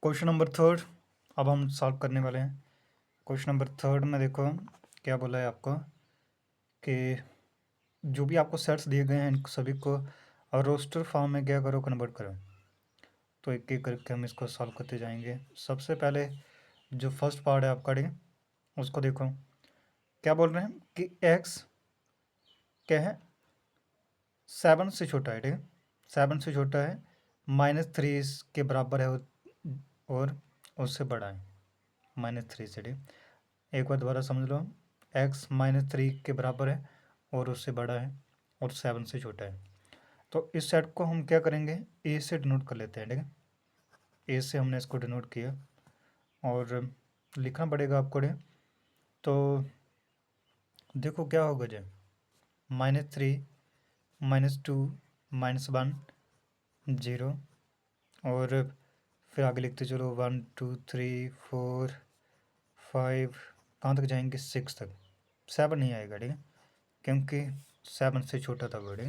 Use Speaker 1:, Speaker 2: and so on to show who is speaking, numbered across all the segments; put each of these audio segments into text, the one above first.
Speaker 1: Question number third अब हम solve करने वाले हैं। क्वेश्चन नंबर थर्ड में देखो क्या बोला है आपको कि जो भी आपको सेट्स दिए गए हैं इन सभी को रोस्टर फॉर्म में क्या करो, कन्वर्ट करो। तो एक एक करके हम इसको सॉल्व करते जाएंगे। सबसे पहले जो फर्स्ट पार्ट है आपका डी उसको देखो क्या बोल रहे हैं कि एक्स क्या है, 7 से छोटा है। ठीक है, 7 से छोटा है, -3 के बराबर है और उससे बड़ा है -3 से। ठीक, एक बार दोबारा समझ लो, x -3 के बराबर है और उससे बड़ा है और 7 से छोटा है। तो इस सेट को हम क्या करेंगे, ए से डिनोट कर लेते हैं। ठीक है, ए से हमने इसको डिनोट किया और लिखना पड़ेगा आपको। तो देखो क्या होगा जी, -3 -2 -1 0 और फिर आगे लिखते चलो 1 2 3 4 5 कहाँ तक जाएंगे, 6 तक। 7 नहीं आएगा। ठीक है, क्योंकि 7 से छोटा था बड़े।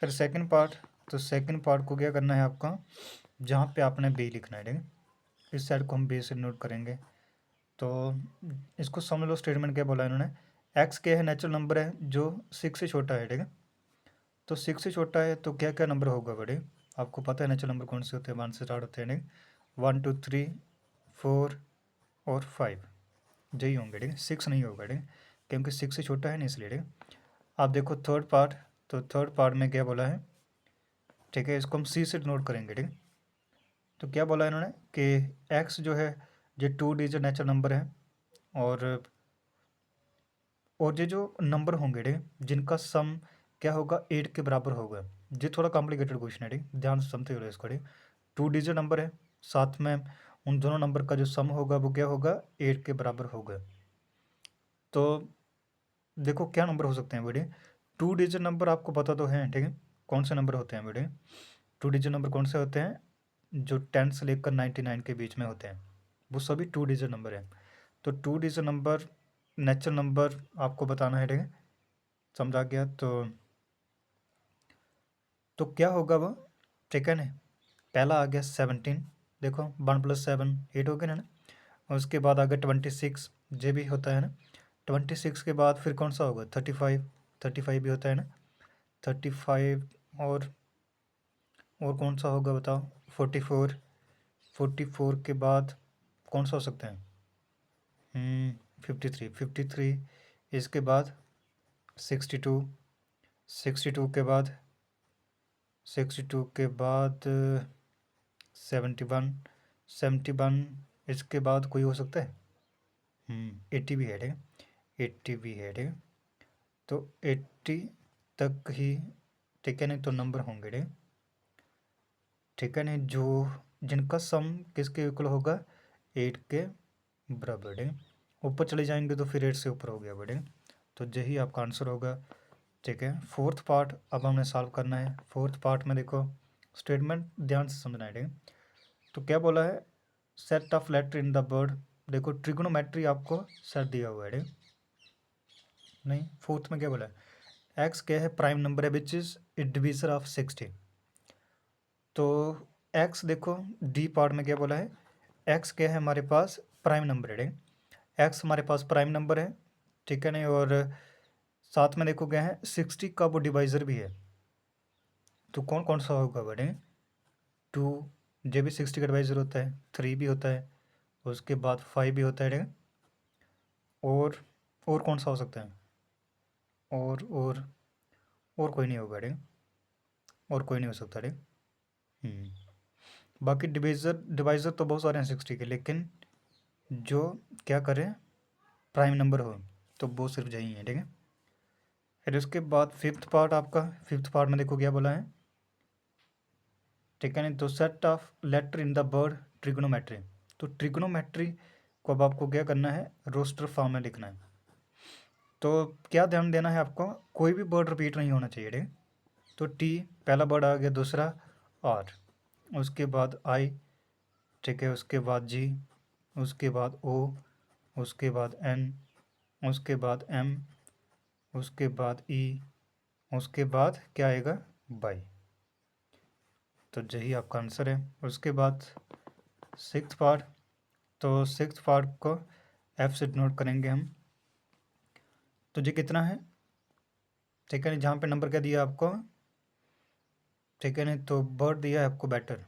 Speaker 1: फिर सेकंड पार्ट, तो सेकंड पार्ट को क्या करना है आपका, जहाँ पे आपने बी लिखना है। ठीक है, इस साइड को हम बी से नोट करेंगे। तो इसको समझ लो, स्टेटमेंट क्या बोला इन्होंने, एक्स क्या है, नेचुरल नंबर है जो 6 से छोटा है। ठीक है, तो 6 से छोटा है तो क्या क्या नंबर होगा बड़े, आपको पता है नेचुरल नंबर कौन से होते हैं, 1 से स्टार्ट होते हैं। ठीक, 1 2 3 4 और 5 यही होंगे। ठीक है, 6 नहीं होगा। ठीक है, क्योंकि 6 से छोटा है ना, इसलिए। ठीक है, आप देखो थर्ड पार्ट, तो थर्ड पार्ट में क्या बोला है, ठीक है, इसको हम सी से नोट करेंगे। ठीक है, तो क्या बोला इन्होंने कि एक्स जो है ये 2 डिजिट नेचुरल नंबर है और ये जो नंबर होंगे, ठीक, जिनका सम क्या होगा, 8 के बराबर होगा। ये थोड़ा कॉम्प्लिकेटेड क्वेश्चन है। ठीक, ध्यान से समझते हो इसको। ठीक, 2 डिजिट नंबर है, साथ में उन दोनों नंबर का जो सम होगा वो क्या होगा, 8 के बराबर होगा। तो देखो क्या नंबर हो सकते हैं बेटे, 2 डिजिट नंबर आपको पता तो है। ठीक है, कौन से नंबर होते हैं बेटे, 2 डिजिट नंबर कौन से होते हैं, जो 10 से लेकर 99 के बीच में होते हैं, वो सभी 2 डिजिट नंबर है। तो 2 डिजिट नंबर नेचुरल नंबर आपको बताना है। ठीक है, समझा गया। तो क्या होगा वो, ठीक है ना, पहला आ गया 17, देखो 1 + 7 8 हो गया ना। और उसके बाद आ गया 26, ये भी होता है ना। 26 के बाद फिर कौन सा होगा, 35, 35 भी होता है ना। 35 और कौन सा होगा बताओ, 44, 44 के बाद कौन सा हो सकता है, 53, 53 इसके बाद 62, 62 के बाद 62 के बाद 71, 71 इसके बाद कोई हो सकता है, 80 भी है। ठीक है, 80 भी है। ठीक है, तो 80 तक ही, ठीक है नहीं, तो नंबर होंगे। ठीक, ठीक है नहीं, जो जिनका सम किसके इक्वल होगा, 8 के बराबर। ठीक, ऊपर चले जाएंगे तो फिर 8 से ऊपर हो गया बड़े, तो यही आपका आंसर होगा। ठीक है, फोर्थ पार्ट अब हमने सॉल्व करना है। फोर्थ पार्ट में देखो स्टेटमेंट ध्यान से समझना है। ठीक है, तो क्या बोला है, set of letter in the word, देखो ट्रिग्नोमेट्री आपको सेट दिया हुआ है। ठीक, नहीं, फोर्थ में क्या बोला है, एक्स क्या है, प्राइम नंबर है which is a divisor of 60। तो एक्स देखो डी पार्ट में क्या बोला है, एक्स क्या है हमारे पास प्राइम नंबर है। एक्स हमारे पास प्राइम नंबर है, ठीक है नहीं, और साथ में देखो क्या है, 60 का वो डिवाइज़र भी है। तो कौन कौन सा होगा बड़े, 2, जे भी 60 का डिवाइज़र होता है, 3 भी होता है, उसके बाद 5 भी होता है। ठीक है, और कौन सा हो सकता है, और कोई नहीं होगा। ठीक, और कोई नहीं हो सकता। ठीक, बाकी डिवाइज़र डिवाइज़र तो बहुत सारे हैं 60 के, लेकिन जो क्या करें प्राइम नंबर हो तो वो सिर्फ यही है। ठीक है, फिर उसके बाद फिफ्थ पार्ट आपका, फिफ्थ पार्ट में देखो क्या बोला है, ठीक है नहीं, तो set of letter in the word trigonometry. तो ट्रिग्नोमेट्री को अब आपको क्या करना है, रोस्टर फॉर्म में लिखना है। तो क्या ध्यान देना है आपको, कोई भी वर्ड रिपीट नहीं होना चाहिए। ठीक है, तो टी पहला वर्ड आ गया, दूसरा आर, उसके बाद आई, ठीक है, उसके बाद जी, उसके बाद ओ, उसके बाद एन, उसके बाद एम, उसके बाद ई, उसके बाद क्या आएगा, बाई। तो यही आपका आंसर है। उसके बाद सिक्स पार्ट, तो सिक्स पार्ट को एफ से नोट करेंगे हम। तो ये कितना है, ठीक है, जहाँ पे नंबर क्या दिया आपको, ठीक है नहीं, तो वर्ड दिया है आपको बेटर,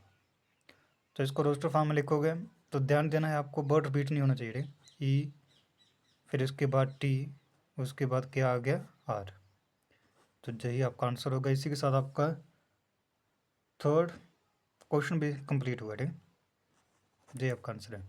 Speaker 1: तो इसको रोस्टर फॉर्म में लिखोगे। तो ध्यान देना है आपको, वर्ड रिपीट नहीं होना चाहिए। ई, फिर इसके बाद टी, उसके बाद क्या आ गया, आर। तो यही आपका आंसर होगा। इसी के साथ आपका थर्ड क्वेश्चन भी कंप्लीट हुआ। ठीक, यही आपका आंसर है।